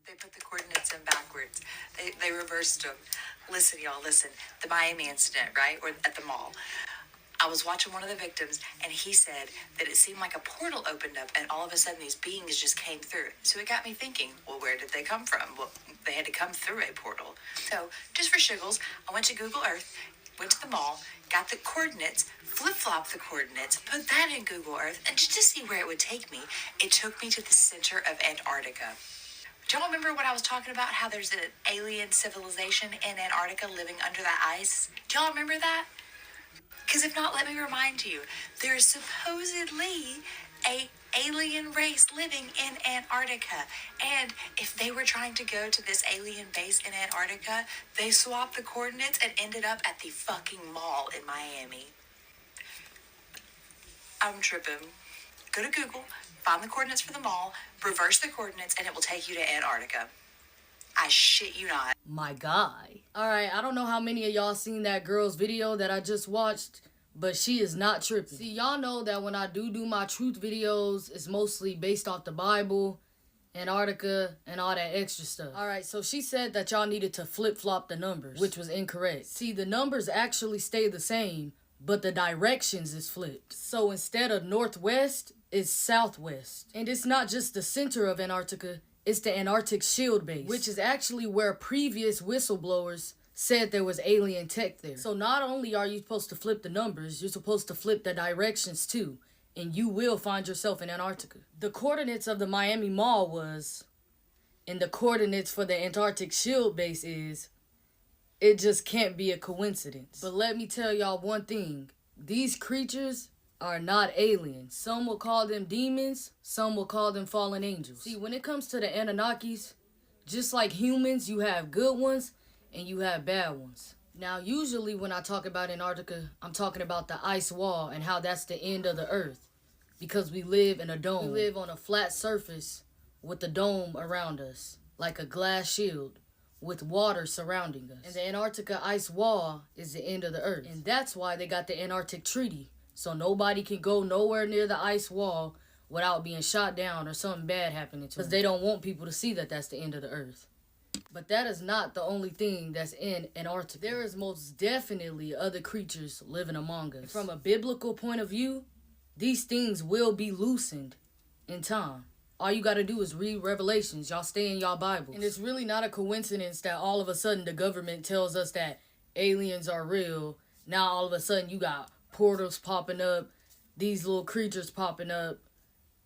They put the coordinates in backwards. They reversed them. Listen, y'all, listen. The Miami incident, right? Or at the mall. I was watching one of the victims, and he said that it seemed like a portal opened up, and all of a sudden these beings just came through. So it got me thinking, well, where did they come from? Well, they had to come through a portal. So, just for shiggles, I went to Google Earth, went to the mall, got the coordinates, flip-flopped the coordinates, put that in Google Earth, and just to see where it would take me, it took me to the center of Antarctica. Do y'all remember what I was talking about? How there's an alien civilization in Antarctica living under the ice? Do y'all remember that? Because if not, let me remind you, there's supposedly a alien race living in Antarctica. And if they were trying to go to this alien base in Antarctica, they swapped the coordinates and ended up at the fucking mall in Miami. I'm tripping. Go to Google, find the coordinates for the mall, reverse the coordinates, and it will take you to Antarctica. I shit you not. My guy. Alright, I don't know how many of y'all seen that girl's video that I just watched, but she is not tripping. See, y'all know that when I do my truth videos, it's mostly based off the Bible, Antarctica, and all that extra stuff. Alright, so she said that y'all needed to flip-flop the numbers, which was incorrect. See, the numbers actually stay the same, but the directions is flipped. So instead of northwest, it's southwest. And it's not just the center of Antarctica, it's the Antarctic Shield Base, which is actually where previous whistleblowers said there was alien tech there. So not only are you supposed to flip the numbers, you're supposed to flip the directions too, and you will find yourself in Antarctica. The coordinates of the Miami Mall was, and the coordinates for the Antarctic Shield Base is, it just can't be a coincidence. But let me tell y'all one thing, these creatures are not aliens. Some will call them demons, some will call them fallen angels. See, when it comes to the Anunnakis, just like humans, you have good ones and you have bad ones. Now, usually when I talk about Antarctica, I'm talking about the ice wall and how that's the end of the earth. Because we live in a dome. We live on a flat surface with the dome around us, like a glass shield, with water surrounding us. And the Antarctica ice wall is the end of the earth. And that's why they got the Antarctic Treaty. So nobody can go nowhere near the ice wall without being shot down or something bad happening to them. Because they don't want people to see that that's the end of the earth. But that is not the only thing that's in Antarctica. There is most definitely other creatures living among us. From a biblical point of view, these things will be loosened in time. All you gotta do is read Revelations. Y'all stay in y'all Bibles. And it's really not a coincidence that all of a sudden the government tells us that aliens are real. Now all of a sudden you got portals popping up, these little creatures popping up.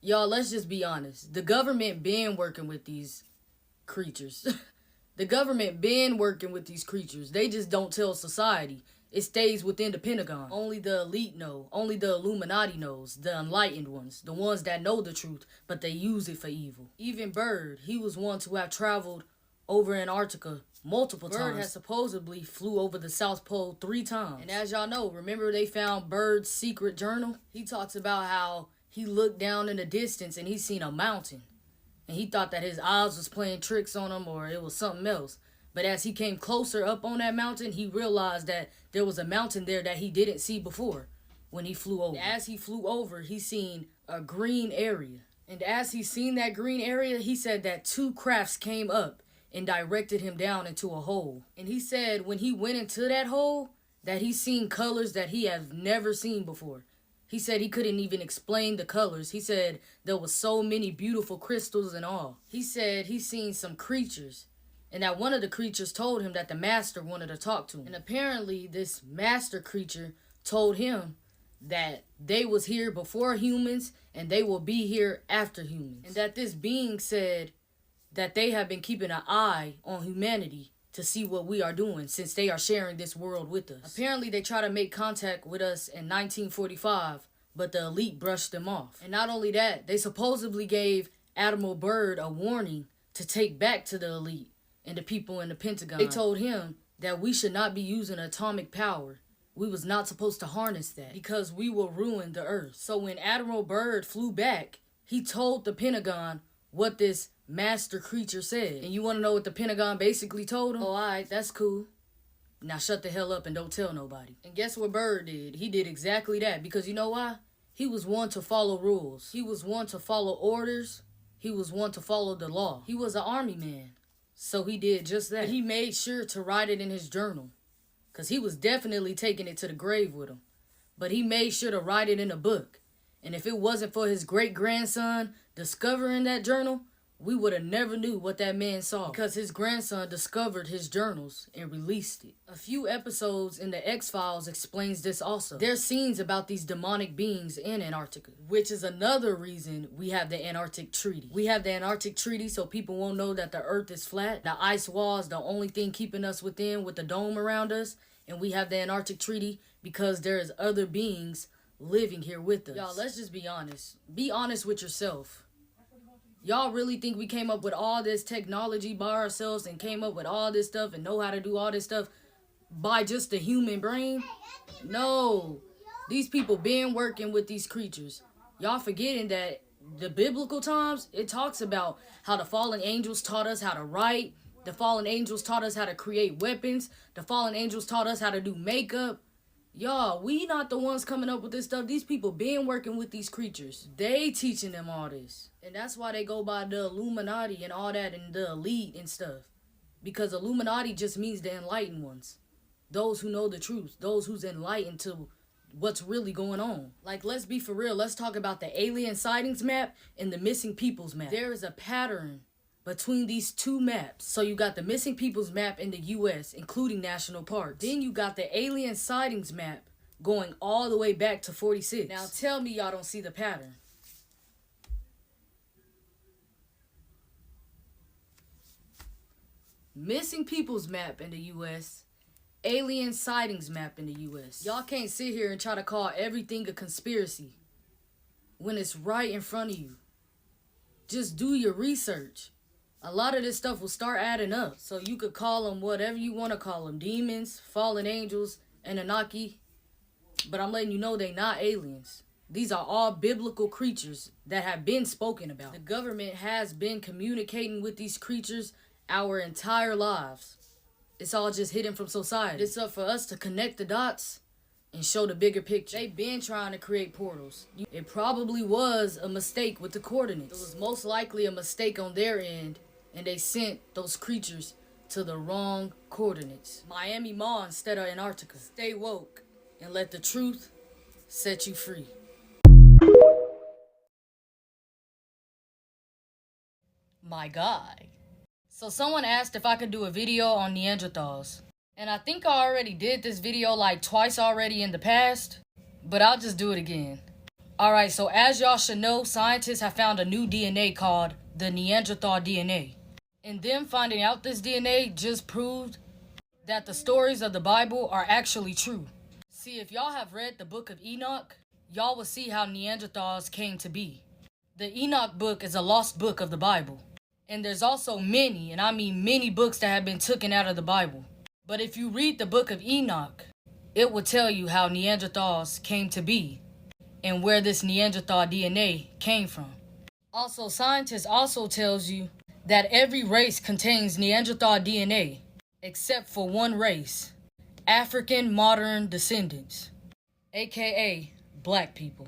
Y'all, let's just be honest. The government been working with these creatures. The government been working with these creatures. They just don't tell society. It stays within the Pentagon. Only the elite know. Only the Illuminati knows. The enlightened ones. The ones that know the truth, but they use it for evil. Even Bird, he was one to have traveled over Antarctica multiple times. Bird has supposedly flew over the South Pole 3 times. And as y'all know, remember they found Bird's secret journal? He talks about how he looked down in the distance and he seen a mountain. And he thought that his eyes was playing tricks on him or it was something else. But as he came closer up on that mountain, he realized that there was a mountain there that he didn't see before when he flew over. As he flew over, he seen a green area. And as he seen that green area, he said that 2 crafts came up and directed him down into a hole. And he said when he went into that hole, that he seen colors that he has never seen before. He said he couldn't even explain the colors. He said there was so many beautiful crystals and all. He said he seen some creatures, and that one of the creatures told him that the master wanted to talk to him. And apparently this master creature told him that they was here before humans and they will be here after humans. And that this being said that they have been keeping an eye on humanity to see what we are doing since they are sharing this world with us. Apparently they tried to make contact with us in 1945, but the elite brushed them off. And not only that, they supposedly gave Admiral Byrd a warning to take back to the elite and the people in the Pentagon. They told him that we should not be using atomic power. We was not supposed to harness that because we will ruin the earth. So when Admiral Byrd flew back, he told the Pentagon what this master creature said. And you want to know what the Pentagon basically told him? Oh, alright, that's cool. Now shut the hell up and don't tell nobody. And guess what Byrd did? He did exactly that because you know why? He was one to follow rules. He was one to follow orders. He was one to follow the law. He was an army man. So he did just that. But he made sure to write it in his journal. Because he was definitely taking it to the grave with him. But he made sure to write it in a book. And if it wasn't for his great-grandson discovering that journal, we would have never knew what that man saw. Because his grandson discovered his journals and released it. A few episodes in the X-Files explains this also. There's scenes about these demonic beings in Antarctica, which is another reason we have the Antarctic Treaty. We have the Antarctic Treaty so people won't know that the Earth is flat. The ice wall is the only thing keeping us within with the dome around us. And we have the Antarctic Treaty because there is other beings living here with us. Y'all, let's just be honest. Be honest with yourself. Y'all really think we came up with all this technology by ourselves and came up with all this stuff and know how to do all this stuff by just the human brain? No. These people been working with these creatures. Y'all forgetting that the biblical times, it talks about how the fallen angels taught us how to write. The fallen angels taught us how to create weapons. The fallen angels taught us how to do makeup. Y'all, we not the ones coming up with this stuff. These people been working with these creatures. They teaching them all this. And that's why they go by the Illuminati and all that and the elite and stuff. Because Illuminati just means the enlightened ones. Those who know the truth. Those who's enlightened to what's really going on. Like, let's be for real. Let's talk about the alien sightings map and the missing peoples map. There is a pattern between these two maps. So you got the missing peoples map in the US, including national parks. Then you got the alien sightings map going all the way back to 46. Now tell me y'all don't see the pattern. Missing peoples map in the US, alien sightings map in the US. Y'all can't sit here and try to call everything a conspiracy when it's right in front of you. Just do your research. A lot of this stuff will start adding up. So you could call them whatever you want to call them. Demons, fallen angels, Anunnaki. But I'm letting you know they not aliens. These are all biblical creatures that have been spoken about. The government has been communicating with these creatures our entire lives. It's all just hidden from society. It's up for us to connect the dots and show the bigger picture. They've been trying to create portals. It probably was a mistake with the coordinates. It was most likely a mistake on their end, and they sent those creatures to the wrong coordinates. Miami Mall instead of Antarctica. Stay woke and let the truth set you free. My guy. So someone asked if I could do a video on Neanderthals. And I think I already did this video like twice already in the past, but I'll just do it again. Alright, so as y'all should know, scientists have found a new DNA called the Neanderthal DNA. And them finding out this DNA just proved that the stories of the Bible are actually true. See, if y'all have read the book of Enoch, y'all will see how Neanderthals came to be. The Enoch book is a lost book of the Bible. And there's also many, and I mean many books that have been taken out of the Bible. But if you read the book of Enoch, it will tell you how Neanderthals came to be and where this Neanderthal DNA came from. Also, scientists also tells you that every race contains Neanderthal DNA, except for one race, African modern descendants, aka black people.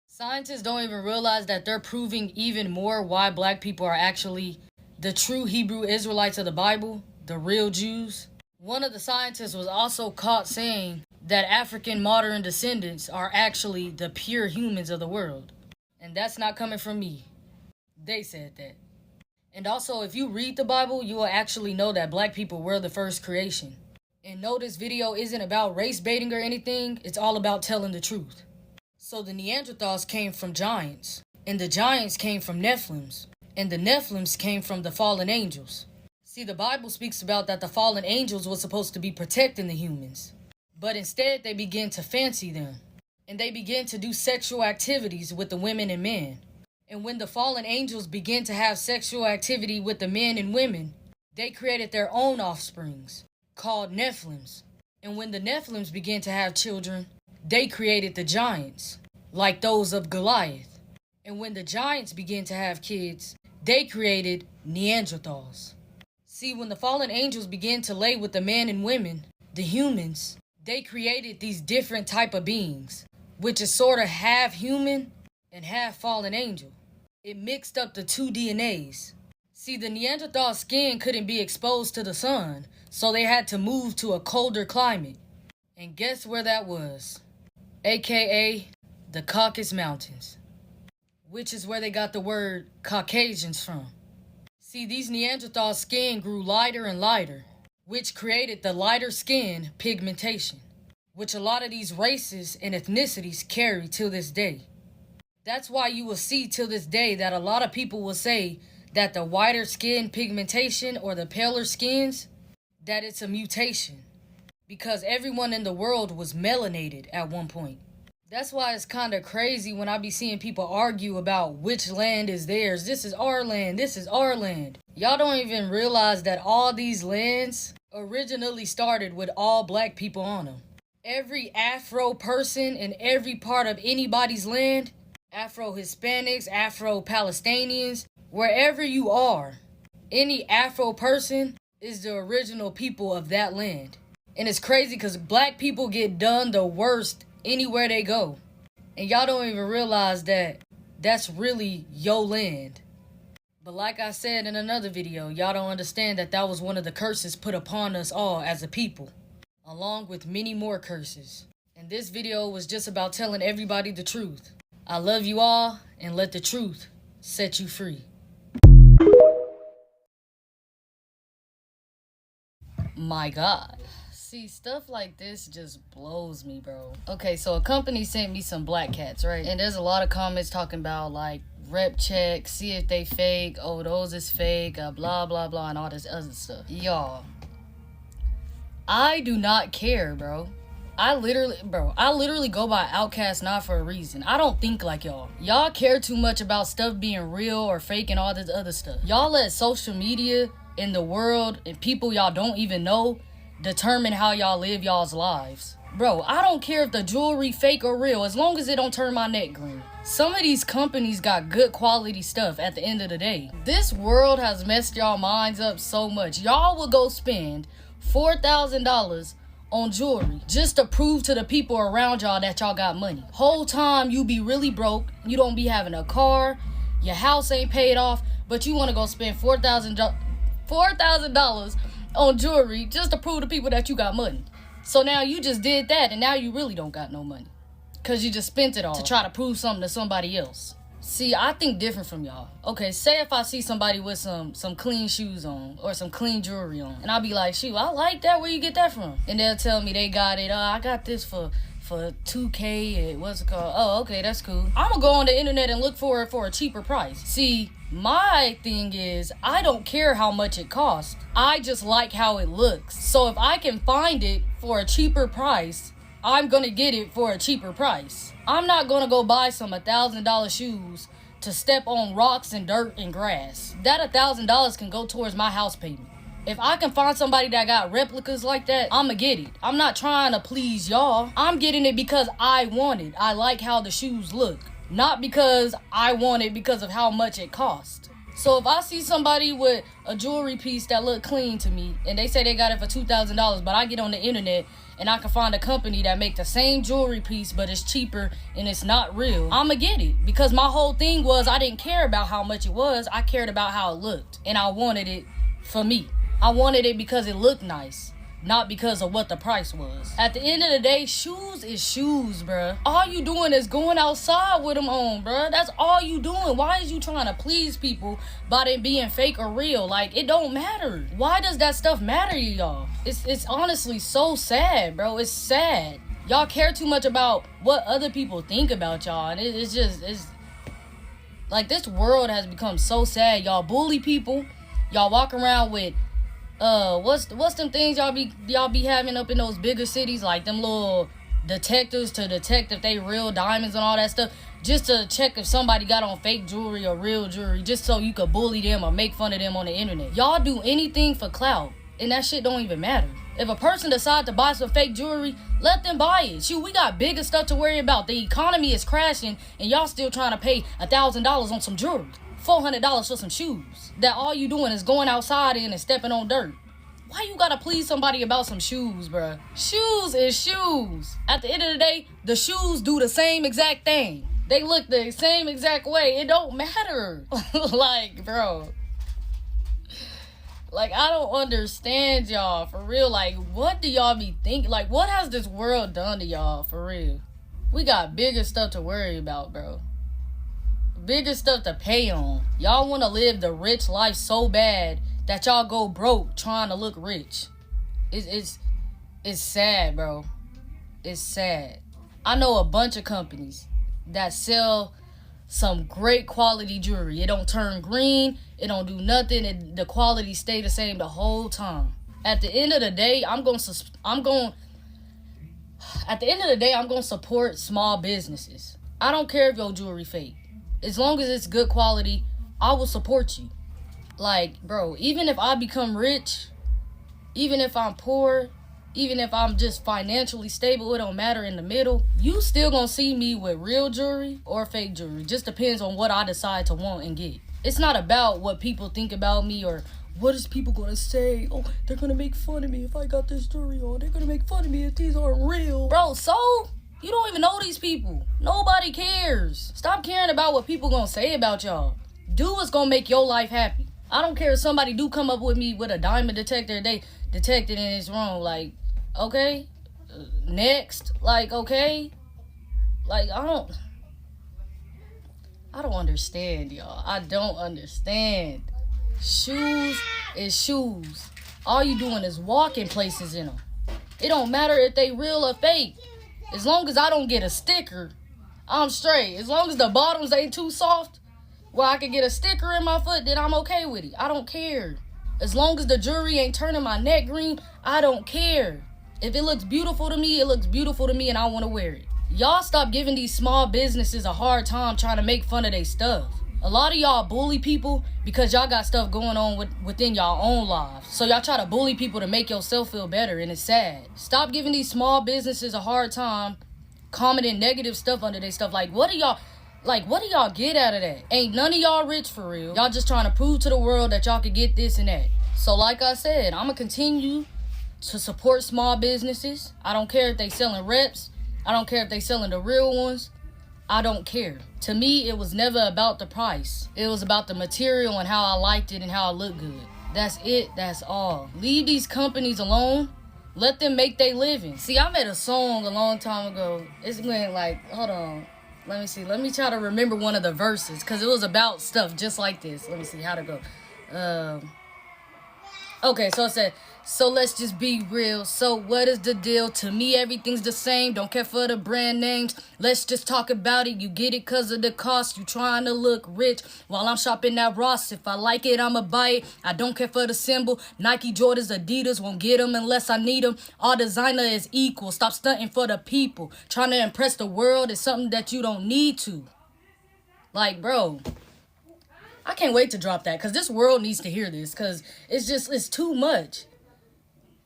Scientists don't even realize that they're proving even more why black people are actually the true Hebrew Israelites of the Bible, the real Jews. One of the scientists was also caught saying that African modern descendants are actually the pure humans of the world. And that's not coming from me. They said that. And also, if you read the Bible, you will actually know that black people were the first creation. And no, this video isn't about race baiting or anything. It's all about telling the truth. So the Neanderthals came from giants. And the giants came from Nephilims. And the Nephilims came from the fallen angels. See, the Bible speaks about that the fallen angels were supposed to be protecting the humans. But instead, they began to fancy them. And they began to do sexual activities with the women and men. And when the fallen angels began to have sexual activity with the men and women, they created their own offsprings, called Nephilims. And when the Nephilims began to have children, they created the giants, like those of Goliath. And when the giants began to have kids, they created Neanderthals. See, when the fallen angels began to lay with the men and women, the humans, they created these different type of beings, which is sort of half human and half fallen angel. It mixed up the two DNAs. See, the Neanderthal skin couldn't be exposed to the sun, so they had to move to a colder climate. And guess where that was? AKA the Caucasus Mountains, which is where they got the word Caucasians from. See, these Neanderthal skin grew lighter and lighter, which created the lighter skin pigmentation, which a lot of these races and ethnicities carry till this day. That's why you will see till this day that a lot of people will say that the whiter skin pigmentation or the paler skins, that it's a mutation, because everyone in the world was melanated at one point. That's why it's kind of crazy when I be seeing people argue about which land is theirs. This is our land, this is our land. Y'all don't even realize that all these lands originally started with all black people on them. Every Afro person in every part of anybody's land, Afro-Hispanics, Afro-Palestinians, wherever you are, any Afro person is the original people of that land. And it's crazy because black people get done the worst anywhere they go. And y'all don't even realize that that's really your land. But like I said in another video, y'all don't understand that that was one of the curses put upon us all as a people, along with many more curses. And this video was just about telling everybody the truth. I love you all, and let the truth set you free. My God. See, stuff like this just blows me, bro. Okay, so a company sent me some black cats, right? And there's a lot of comments talking about, like, rep check, see if they fake, oh, those is fake, blah, blah, blah, and all this other stuff. Y'all, I do not care, bro. I literally go by Outcast not for a reason. I don't think like y'all. Y'all care too much about stuff being real or fake and all this other stuff. Y'all let social media and the world and people y'all don't even know determine how y'all live y'all's lives. Bro, I don't care if the jewelry fake or real, as long as it don't turn my neck green. Some of these companies got good quality stuff at the end of the day. This world has messed y'all minds up so much. Y'all will go spend $4,000 on jewelry just to prove to the people around y'all that y'all got money. Whole time you be really broke, you don't be having a car, your house ain't paid off, but you want to go spend $4,000 on jewelry just to prove to people that you got money. So now you just did that, and now you really don't got no money because you just spent it all to try to prove something to somebody else. See, I think different from y'all. Okay, say if I see somebody with some clean shoes on or some clean jewelry on, and I'll be like, shoot, I like that. Where you get that from? And they'll tell me they got it. I got this for $2K. What's it called? Oh, okay, that's cool. I'm gonna go on the internet and look for it for a cheaper price. See, my thing is, I don't care how much it costs. I just like how it looks. So if I can find it for a cheaper price, I'm gonna get it for a cheaper price. I'm not gonna go buy some $1,000 shoes to step on rocks and dirt and grass. That $1,000 can go towards my house payment. If I can find somebody that got replicas like that, I'ma get it. I'm not trying to please y'all. I'm getting it because I want it. I like how the shoes look. Not because I want it because of how much it cost. So if I see somebody with a jewelry piece that look clean to me, and they say they got it for $2,000, but I get on the internet and I can find a company that make the same jewelry piece, but it's cheaper and it's not real, I'ma get it. Because my whole thing was I didn't care about how much it was. I cared about how it looked. And I wanted it for me. I wanted it because it looked nice, not because of what the price was. At the end of the day, shoes is shoes, bruh. All you doing is going outside with them on, bruh. That's all you doing. Why is you trying to please people by them being fake or real? Like, it don't matter. Why does that stuff matter to y'all? It's honestly so sad, bro. It's sad. Y'all care too much about what other people think about y'all. And it's like, this world has become so sad. Y'all bully people. Y'all walk around with what's them things y'all be having up in those bigger cities, like them little detectors to detect if they real diamonds and all that stuff, just to check if somebody got on fake jewelry or real jewelry, just so you could bully them or make fun of them on the internet. Y'all do anything for clout, and that shit don't even matter. If a person decide to buy some fake jewelry, let them buy it. Shoot, we got bigger stuff to worry about. The economy is crashing, and y'all still trying to pay $1,000 on some jewelry. $400 for some shoes that all you doing is going outside in and stepping on dirt. Why you gotta please somebody about some shoes, bruh? Shoes is shoes. At the end of the day, the shoes do the same exact thing. They look the same exact way. It don't matter. Like, bro. Like, I don't understand y'all, for real. Like, what do y'all be thinking? Like, what has this world done to y'all, for real? We got bigger stuff to worry about, bro. Bigger stuff to pay on. Y'all want to live the rich life so bad that y'all go broke trying to look rich. It's sad, bro. It's sad. I know a bunch of companies that sell some great quality jewelry. It don't turn green. It don't do nothing. The quality stay the same the whole time. At the end of the day, I'm going to support small businesses. I don't care if your jewelry fake. As long as it's good quality, I will support you. Like, bro, even if I become rich, even if I'm poor, even if I'm just financially stable, it don't matter in the middle. You still gonna see me with real jewelry or fake jewelry. Just depends on what I decide to want and get. It's not about what people think about me or what is people gonna say. Oh, they're gonna make fun of me if I got this jewelry on. They're gonna make fun of me if these aren't real. Bro, so? You don't even know these people. Nobody cares. Stop caring about what people gonna say about y'all. Do what's gonna make your life happy. I don't care if somebody do come up with me with a diamond detector, they detected and it's wrong. Like, okay, next. Like, okay. Like, I don't understand, y'all. I don't understand. Shoes is shoes. All you doing is walking places in them. It don't matter if they real or fake. As long as I don't get a sticker, I'm straight. As long as the bottoms ain't too soft, where I can get a sticker in my foot, then I'm okay with it. I don't care. As long as the jewelry ain't turning my neck green, I don't care. If it looks beautiful to me, it looks beautiful to me and I want to wear it. Y'all stop giving these small businesses a hard time trying to make fun of their stuff. A lot of y'all bully people because y'all got stuff going on within y'all own lives. So y'all try to bully people to make yourself feel better, and it's sad. Stop giving these small businesses a hard time, commenting negative stuff under their stuff. Like, what do y'all get out of that? Ain't none of y'all rich for real. Y'all just trying to prove to the world that y'all could get this and that. So like I said, I'm going to continue to support small businesses. I don't care if they selling reps. I don't care if they selling the real ones. I don't care. To me, it was never about the price. It was about the material and how I liked it and how it looked good. That's it. That's all. Leave these companies alone. Let them make their living. See, I made a song a long time ago. It's when, like, hold on. Let me see. Let me try to remember one of the verses because it was about stuff just like this. Let me see how to go. Okay, so it said, so let's just be real. So what is the deal? To me, everything's the same. Don't care for the brand names. Let's just talk about it. You get it because of the cost. You trying to look rich while I'm shopping at Ross. If I like it, I'ma buy it. I don't care for the symbol. Nike, Jordans, Adidas. Won't get them unless I need them. All designer is equal. Stop stunting for the people. Trying to impress the world is something that you don't need to. Like, bro, I can't wait to drop that because this world needs to hear this because it's too much.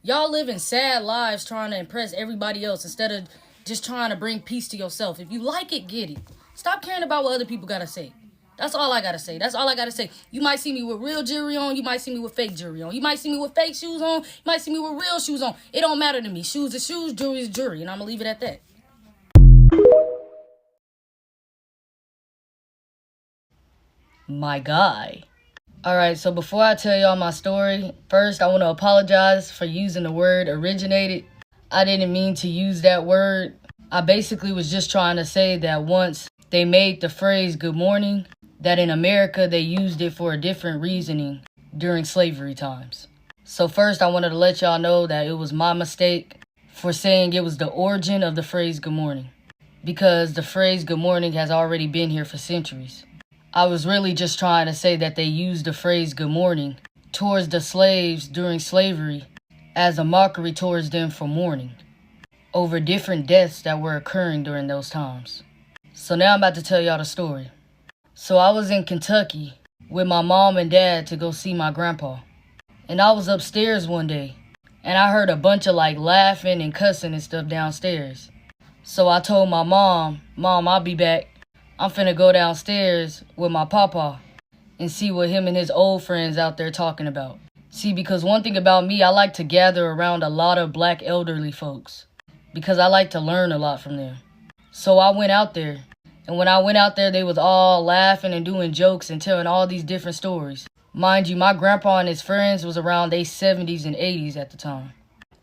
Y'all living sad lives trying to impress everybody else instead of just trying to bring peace to yourself. If you like it, get it. Stop caring about what other people gotta say. That's all I gotta say. That's all I gotta say. You might see me with real jewelry on. You might see me with fake jewelry on. You might see me with fake shoes on. You might see me with real shoes on. It don't matter to me. Shoes is shoes, jewelry is jewelry. And I'm gonna leave it at that. My guy. Alright, so before I tell y'all my story, first I want to apologize for using the word originated. I didn't mean to use that word. I basically was just trying to say that once they made the phrase good morning, that in America they used it for a different reasoning during slavery times. So first I wanted to let y'all know that it was my mistake for saying it was the origin of the phrase good morning. Because the phrase good morning has already been here for centuries. I was really just trying to say that they used the phrase good morning towards the slaves during slavery as a mockery towards them for mourning over different deaths that were occurring during those times. So now I'm about to tell y'all the story. So I was in Kentucky with my mom and dad to go see my grandpa. And I was upstairs one day and I heard a bunch of like laughing and cussing and stuff downstairs. So I told my mom, I'll be back. I'm finna go downstairs with my papa and see what him and his old friends out there talking about. See, because one thing about me, I like to gather around a lot of black elderly folks because I like to learn a lot from them. So I went out there And when I went out there, they was all laughing and doing jokes and telling all these different stories. Mind you, my grandpa and his friends was around their 70s and 80s at the time.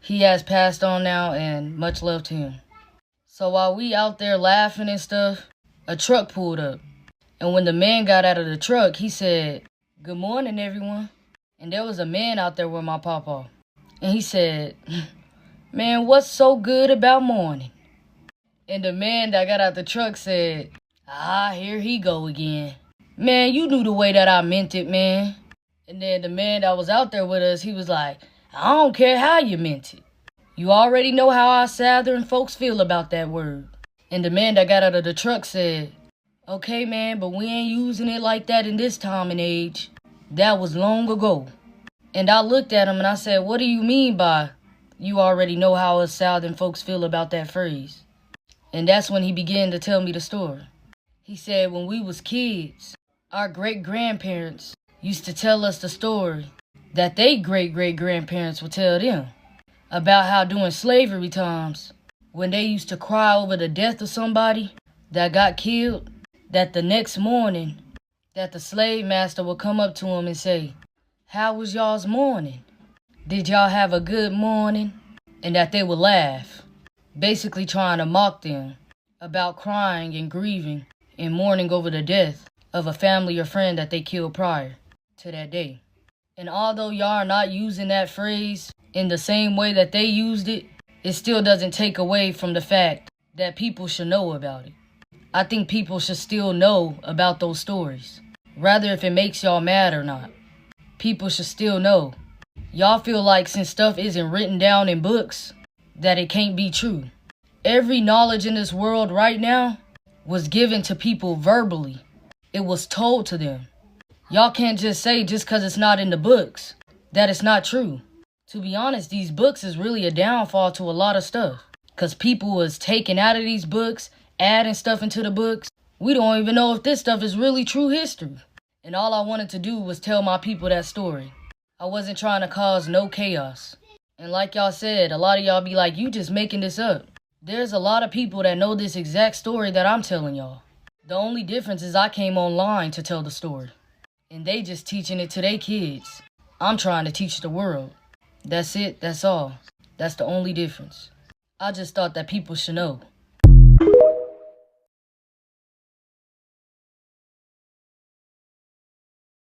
He has passed on now, and much love to him. So while we out there laughing and stuff, a truck pulled up. And when the man got out of the truck, he said, "Good morning, everyone." And there was a man out there with my papa. And he said, "Man, what's so good about morning?" And the man that got out the truck said, "Here he go again. Man, you knew the way that I meant it, man." And then the man that was out there with us, he was like, "I don't care how you meant it. You already know how our Southern folks feel about that word." And the man that got out of the truck said, "Okay, man, but we ain't using it like that in this time and age. That was long ago." And I looked at him and I said, "What do you mean by you already know how us Southern folks feel about that phrase?" And that's when he began to tell me the story. He said when we was kids, our great-grandparents used to tell us the story that they great-great-grandparents would tell them about how during slavery times, when they used to cry over the death of somebody that got killed, that the next morning, that the slave master would come up to them and say, "How was y'all's morning? Did y'all have a good morning?" And that they would laugh, basically trying to mock them about crying and grieving and mourning over the death of a family or friend that they killed prior to that day. And although y'all are not using that phrase in the same way that they used it, it still doesn't take away from the fact that people should know about it. I think people should still know about those stories, rather if it makes y'all mad or not. People should still know. Y'all feel like since stuff isn't written down in books, that it can't be true. Every knowledge in this world right now was given to people verbally. It was told to them. Y'all can't just say just because it's not in the books that it's not true. To be honest, these books is really a downfall to a lot of stuff. Because people was taken out of these books, adding stuff into the books. We don't even know if this stuff is really true history. And all I wanted to do was tell my people that story. I wasn't trying to cause no chaos. And like y'all said, a lot of y'all be like, "You just making this up." There's a lot of people that know this exact story that I'm telling y'all. The only difference is I came online to tell the story. And they just teaching it to their kids. I'm trying to teach the world. That's it, that's all. That's the only difference. I just thought that people should know.